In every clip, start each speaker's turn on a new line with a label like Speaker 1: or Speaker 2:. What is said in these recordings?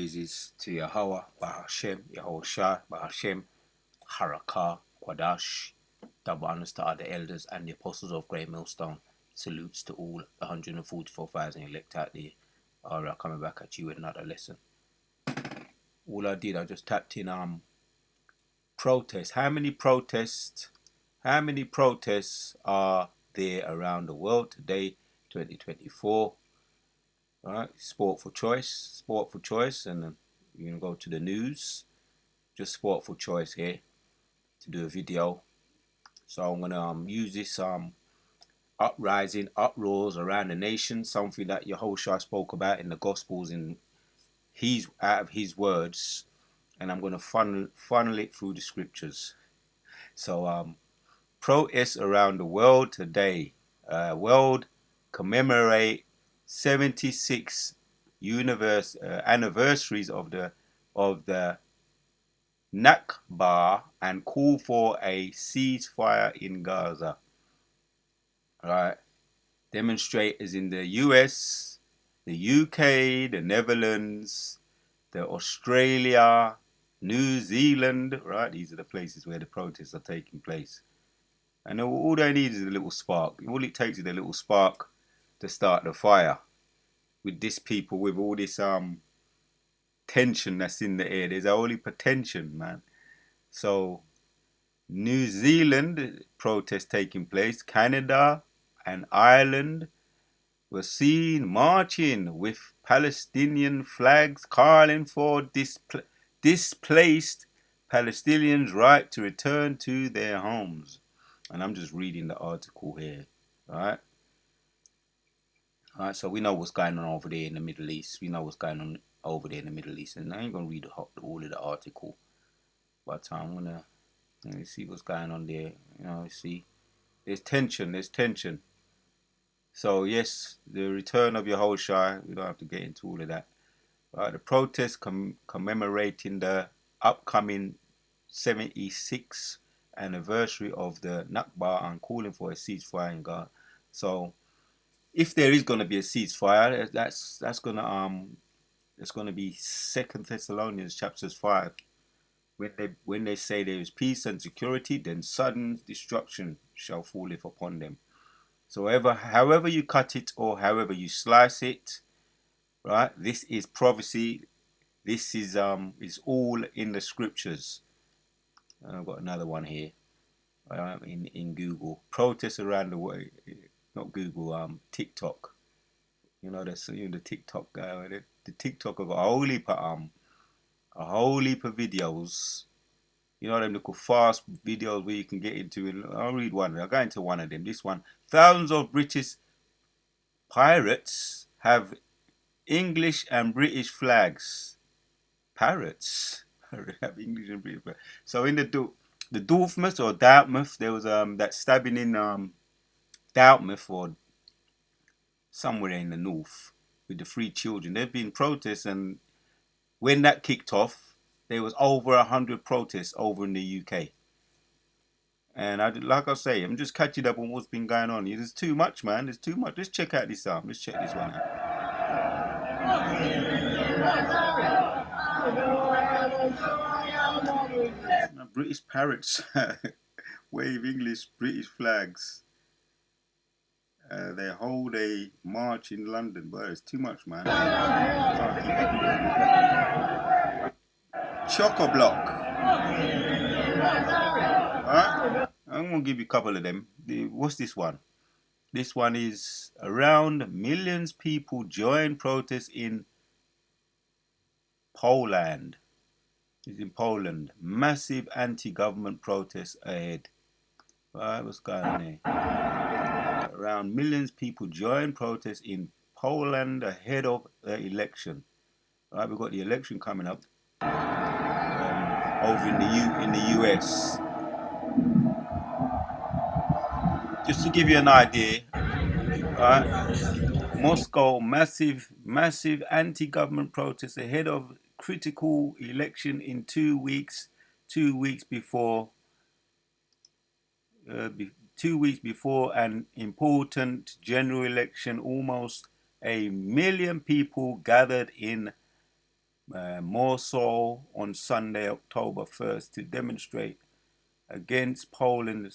Speaker 1: praises to Yahweh, Bahashem, Yahushua, Bahashem, Harakah, Quadash. Double honors to other elders and the apostles of Great Millstone. Salutes to all 144,000 elect out there. Alright, coming back at you with another lesson. All I did, I just tapped in protests. How many protests are there around the world today, 2024? Alright, sport for choice, and then you're gonna go to the news. Just sport for choice here to do a video. So I'm gonna use this uprising, uproars around the nation, something that Yahushua spoke about in the Gospels in out of his words, and I'm gonna funnel it through the scriptures. So protests around the world today. World commemorate 76 anniversaries of the Nakba and call for a ceasefire in Gaza. Right. Demonstrators in the US, the UK, the Netherlands, the Australia, New Zealand, right? These are the places where the protests are taking place. And all they need is a little spark. All it takes is a little spark to start the fire. With this people, with all this tension that's in the air, there's a holy tension, man. So New Zealand protest taking place, Canada and Ireland were seen marching with Palestinian flags, calling for displaced Palestinians' right to return to their homes. And I'm just reading the article here, right? Alright, so we know what's going on over there in the Middle East. And I ain't going to read all of the article. But I'm going to see what's going on there. See, there's tension. So, yes, the return of Yahushua, we don't have to get into all of that. The protest commemorating the upcoming 76th anniversary of the Nakba and calling for a ceasefire in Gaza. So, if there is going to be a ceasefire, that's going to it's going to be 2 Thessalonians chapters 5. When they say there is peace and security, then sudden destruction shall falleth upon them. So however you cut it or however you slice it, right? This is prophecy. This is all in the scriptures. I've got another one here. In Google, protests around the world. Not Google, TikTok. The TikTok guy. The TikTok have got a whole heap of videos. Them little fast videos where you can get into it. I'll read one. I'll go into one of them. This one. Thousands of British pirates have English and British flags. Pirates have English and British flags. So in the Dartmouth or Dartmouth, there was that stabbing in Dartmouth or somewhere in the north with the 3 children. There've been protests, and when that kicked off, there was over 100 protests over in the UK. And like I say, I'm just catching up on what's been going on. There's too much, man. There's too much. Let's check out this Let's check this one out. British parrots wave English British flags. They hold a march in London, but it's too much, man. Choco-block. Alright? I'm going to give you a couple of them. What's this one? This one is around millions people join protests in Poland. It's in Poland. Massive anti-government protests ahead. Alright, what's going on here? Around millions people join protests in Poland ahead of the election. Alright, we've got the election coming up over in the US. Just to give you an idea, Moscow, massive anti-government protests ahead of critical election in 2 weeks. 2 weeks before 2 weeks before an important general election, almost 1 million people gathered in more so on Sunday, October 1st, to demonstrate against Poland.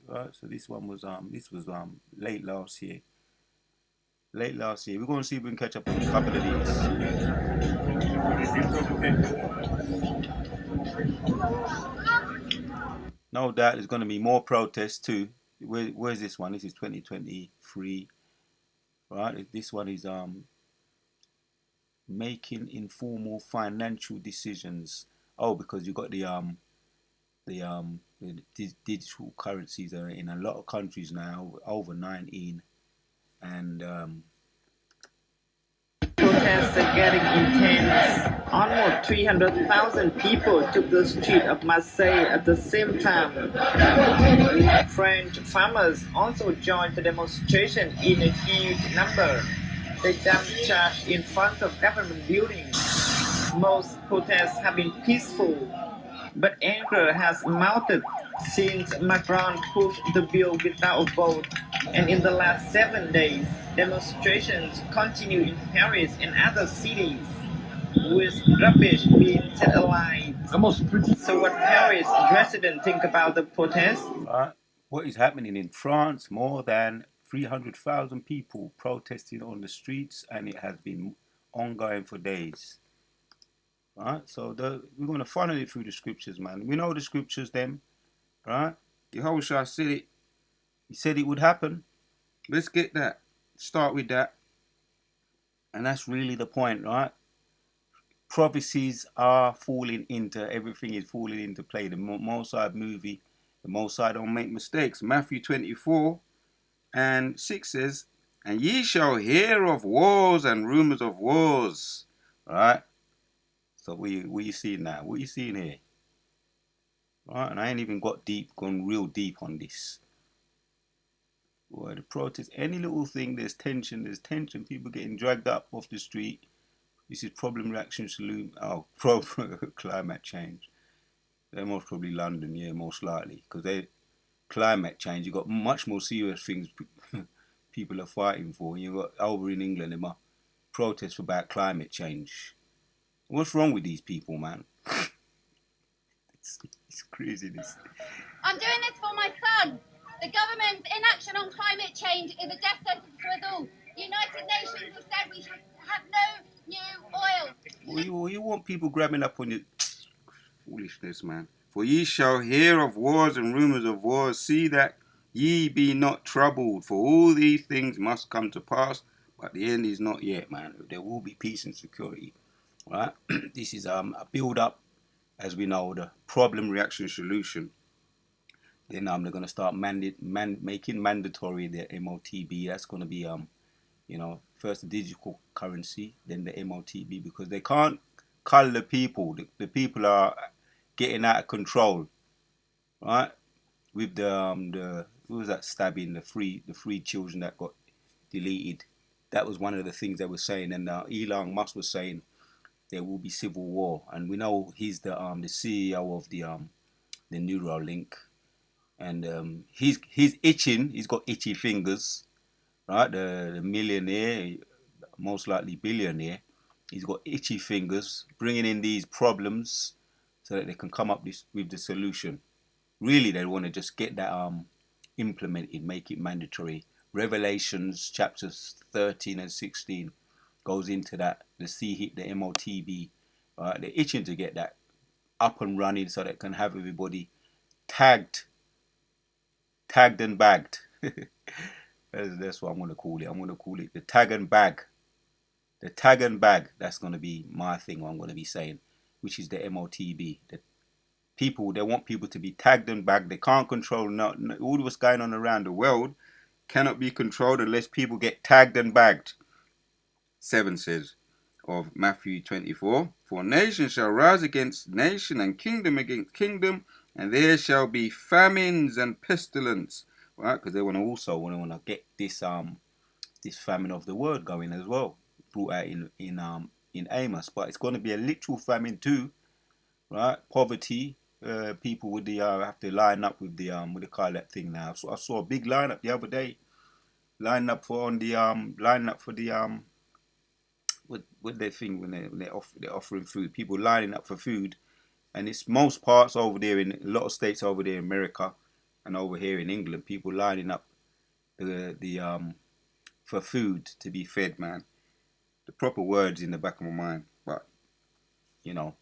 Speaker 1: Right, so this was late last year. Late last year. We're going to see if we can catch up on a couple of these. No doubt there's going to be more protests too. Where's this one? This is 2023, right? This one is making informal financial decisions. Oh, because you got the digital currencies are in a lot of countries now, over 19, and
Speaker 2: protests are getting intense. Almost 300,000 people took the street of Marseille at the same time. French farmers also joined the demonstration in a huge number. They dumped trash in front of government buildings. Most protests have been peaceful, but anger has mounted since Macron pushed the bill without a vote, and in the last 7 days, demonstrations continue in Paris and other cities, with rubbish being set alight. So what Paris residents think about the protest?
Speaker 1: What is happening in France? More than 300,000 people protesting on the streets, and it has been ongoing for days. Right, so we're going to funnel it through the scriptures, man. We know the scriptures, them, right? Yehoshua said it. He said it would happen. Let's get that. Start with that. And that's really the point, right? Prophecies are falling into, everything is falling into play. The Mosai movie, the Mosai don't make mistakes. Matthew 24 and 6 says, and ye shall hear of wars and rumors of wars. Right? So what you seeing now? What you seeing here? Right? And I ain't even gone real deep on this. Well, the protest, any little thing, there's tension, people getting dragged up off the street. This is problem, reaction, solution. Oh, climate change. They're most probably London, yeah, most likely. Because climate change, you've got much more serious things people are fighting for. You've got over in England, they might protest about climate change. What's wrong with these people, man? It's craziness.
Speaker 3: I'm doing this for my son. The government's inaction on climate change is a death sentence for us all. The United Nations have said we should have no new oil.
Speaker 1: Well, you want people grabbing up on your foolishness, man. For ye shall hear of wars and rumors of wars. See that ye be not troubled, for all these things must come to pass, but the end is not yet, man. There will be peace and security. Right? This is a build up, as we know, the problem, reaction, solution. Then they're gonna start making mandatory the MOTB. That's gonna be first the digital currency, then the MOTB, because they can't cull the people. The people are getting out of control, right? With the who was that stabbing, the three children that got deleted. That was one of the things they were saying, and Elon Musk was saying there will be civil war, and we know he's the CEO of the Neuralink, and he's itching. He's got itchy fingers, right? The millionaire, most likely billionaire. He's got itchy fingers, bringing in these problems so that they can come up with the solution. Really, they want to just get that implemented, make it mandatory. Revelations chapters 13 and 16 goes into that. The CHIP, the MOTB, they're itching to get that up and running so they can have everybody tagged and bagged. That's what I'm going to call it. I'm going to call it the tag and bag. The tag and bag, that's going to be my thing, what I'm going to be saying, which is the MOTB. The people, they want people to be tagged and bagged. They can't control all what's going on around the world cannot be controlled unless people get tagged and bagged. 7 says of Matthew 24, for nation shall rise against nation and kingdom against kingdom, and there shall be famines and pestilence, right? Because they want to get this famine of the word going as well, brought out in Amos. But it's going to be a literal famine too, right? Poverty. People with the have to line up with the what they call that thing now. So I saw a big lineup the other day, line up for the what they think when they're offering food. People lining up for food, and it's most parts over there in a lot of states over there in America, and over here in England, people lining up the for food to be fed, man. The proper words in the back of my mind, but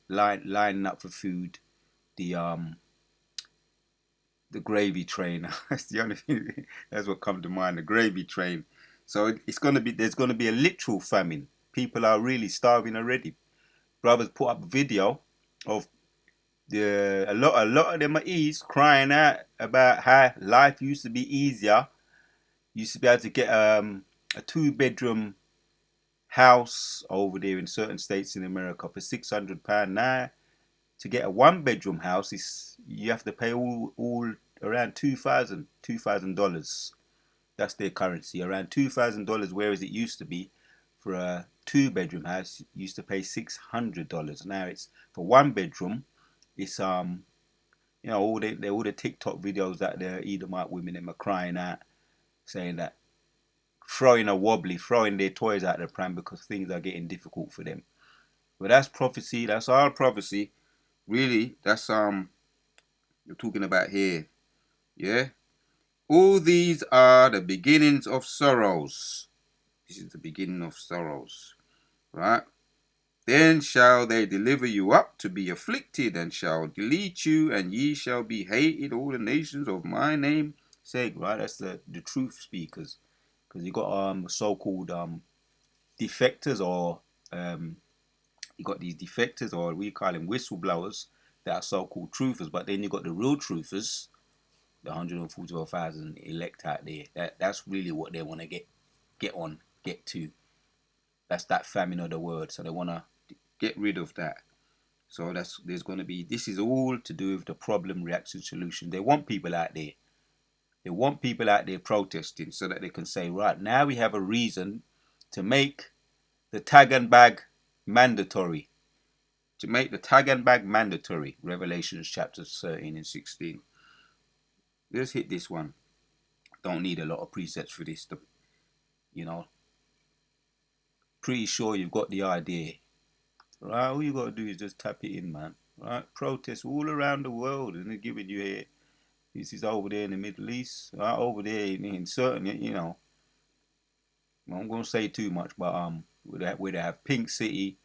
Speaker 1: lining up for food. The gravy train. That's the only thing. That's what comes to mind. The gravy train. So there's gonna be a literal famine. People are really starving already. Brothers put up a video of a lot of them are crying out about how life used to be easier. Used to be able to get a 2-bedroom house over there in certain states in America for £600. Now to get a 1-bedroom house you have to pay all around $2,000. That's their currency, around $2,000. Whereas it used to be for a 2-bedroom house, you used to pay $600. Now it's for 1 bedroom. It's all the TikTok videos that the Edomite women them are crying out, saying that throwing their toys out the pram because things are getting difficult for them. But that's prophecy. That's our prophecy. Really, that's you're talking about here. Yeah? All these are the beginnings of sorrows. This is the beginning of sorrows. Right? Then shall they deliver you up to be afflicted, and shall delete you, and ye shall be hated, all the nations of my name sake. Right? That's the truth speakers. Because you got so-called defectors, or you got these defectors, or we call them whistleblowers, that are so-called truthers. But then you got the real truthers, the 144,000 elect out there. That's really what they want to get to. That's that famine of the word. So they want to get rid of that. So this is all to do with the problem, reaction, solution. They want people out there. They want people out there protesting so that they can say, right, now we have a reason to make the tag and bag mandatory. To make the tag and bag mandatory. Revelations chapters 13 and 16. Let's hit this one. Don't need a lot of presets for this. Pretty sure you've got the idea. Right? All you got to do is just tap it in, man. Right? Protests all around the world, and they're giving you here. This is over there in the Middle East. Right? Over there in certain, I'm going to say too much, but where they have Pink City,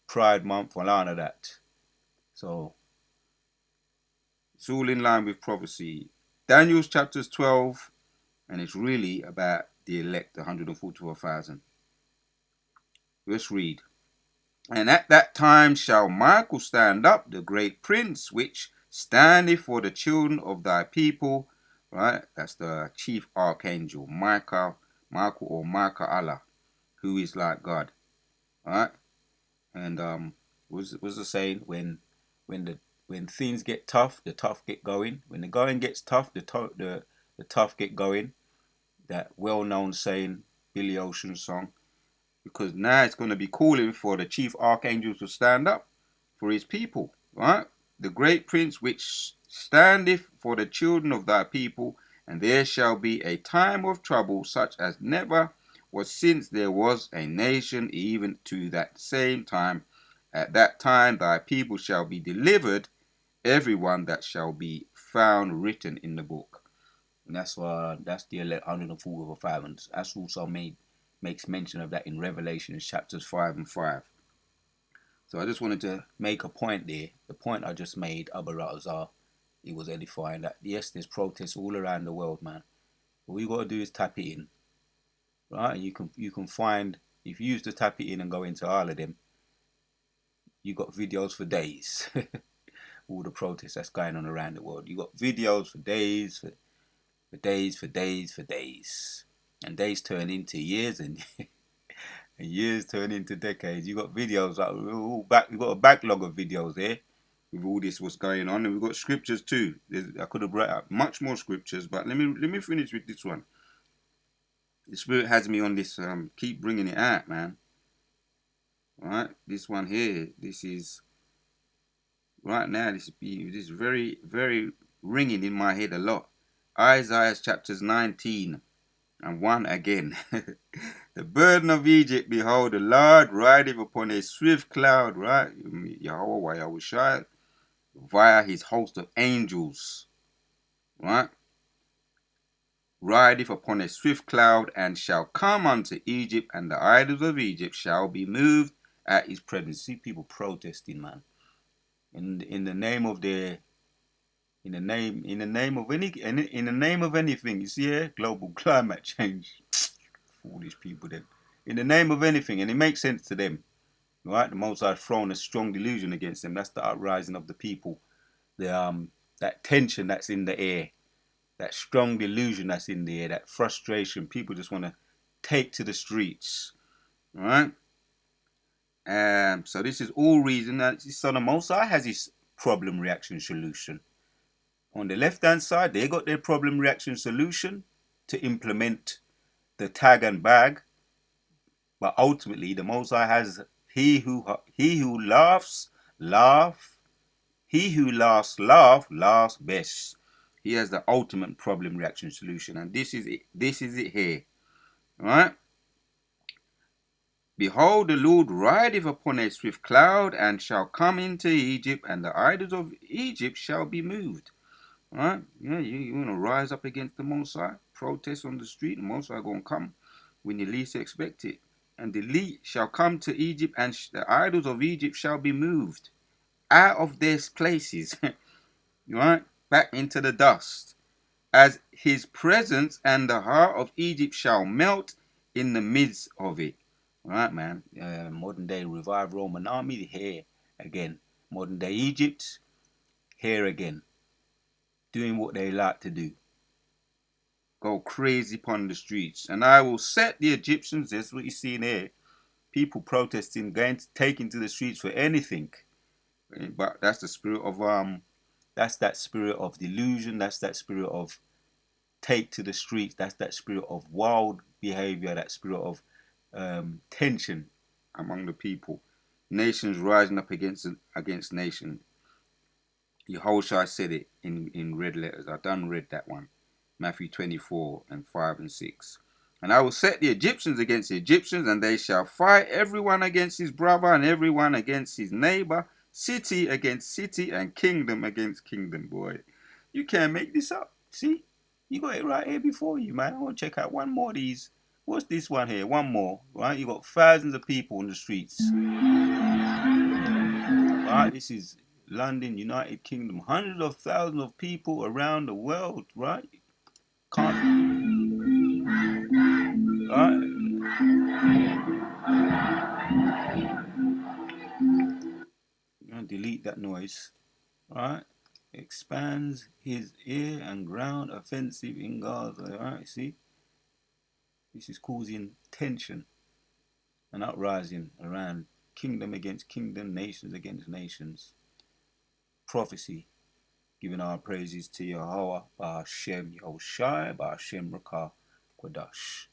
Speaker 1: Pride Month, and all of that. So it's all in line with prophecy. Daniel's chapters 12, and it's really about the elect, 144,000. Let's read. And at that time shall Michael stand up, the great prince, which standeth for the children of thy people. Right? That's the chief archangel, Michael or Michael, who is like God. Right? And was the saying, when things get tough, the tough get going. When the going gets tough, the tough get going. That well-known saying, Billy Ocean's song. Because now it's going to be calling for the chief archangel to stand up for his people, right? The great prince which standeth for the children of thy people, and there shall be a time of trouble such as never was since there was a nation, even to that same time. At that time thy people shall be delivered, everyone that shall be found written in the book. And that's the 144,000. That's also makes mention of that in Revelation chapters 5 and 5. So I just wanted to make a point there. The point I just made, Abba Ratazar, he was edifying that yes, there's protests all around the world, man. All you got to do is tap it in, right? You can find, if you used to tap it in and go into all of them, you got videos for days. All the protests that's going on around the world. You got videos for days, for days. And days turn into years, and years turn into decades. You got videos you got a backlog of videos there with all this what's going on, and we've got scriptures too. I could have brought up much more scriptures, but let me finish with this one. The Spirit has me on this. Keep bringing it out, man. All right, this one here. This is right now. This is very, very ringing in my head a lot. Isaiah chapters 19. And 1 again. The burden of Egypt, behold, the Lord rideth upon a swift cloud, right? Yahweh, Yahushua, via his host of angels, right? Rideth upon a swift cloud, and shall come unto Egypt, and the idols of Egypt shall be moved at his presence. See people protesting, man. In the name of their, in the name of anything. You see here, global climate change. Foolish people then. In the name of anything, and it makes sense to them. Right? The Most High thrown a strong delusion against them. That's the uprising of the people. That tension that's in the air. That strong delusion that's in the air. That frustration. People just want to take to the streets. Right? So this is all reason that so the Most High has his problem reaction solution. On the left hand side, they got their problem reaction solution to implement the tag and bag. But ultimately, the Most High has he who laughs, laugh. He who laughs best. He has the ultimate problem reaction solution, and this is it. This is it here, all right? Behold, the Lord rideth upon a swift cloud, and shall come into Egypt, and the idols of Egypt shall be moved. All right? Yeah, you want to rise up against the Most High, protest on the street. The Most High gonna come when you least expect it. And the lead shall come to Egypt, and the idols of Egypt shall be moved out of their places, right, back into the dust, as his presence, and the heart of Egypt shall melt in the midst of it. All right, man. Modern day revived Roman army here again. Modern day Egypt here again, doing what they like to do. Go crazy upon the streets, and I will set the Egyptians. That's what you see in here. People protesting, taking to the streets for anything. But that's the spirit of that's that spirit of delusion. That's that spirit of take to the streets. That's that spirit of wild behavior. That spirit of tension among the people. Nations rising up against nation. Yehoshua said it in red letters. I done read that one. Matthew 24 and 5 and 6. And I will set the Egyptians against the Egyptians, and they shall fight everyone against his brother, and everyone against his neighbor, city against city, and kingdom against kingdom, boy. You can't make this up. See? You got it right here before you, man. I want to check out one more of these. What's this one here? One more, right? You got thousands of people on the streets. Right? This is London, United Kingdom. Hundreds of thousands of people around the world, right? Can't. Right? I'm gonna delete that noise. Right? Expands his ear and ground offensive in Gaza. Right? See? This is causing tension and uprising around kingdom against kingdom, nations against nations. Prophecy. Giving our praises to Yahweh, Ba'ashem Yahushai, Ba'ashem Rakah Quadash.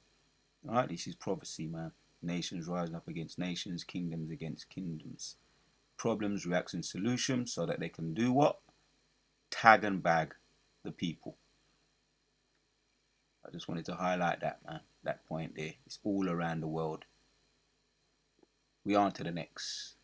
Speaker 1: Alright, this is prophecy, man. Nations rising up against nations, kingdoms against kingdoms. Problems, reaction, solutions, so that they can do what? Tag and bag the people. I just wanted to highlight that, man. That point there. It's all around the world. We on to the next.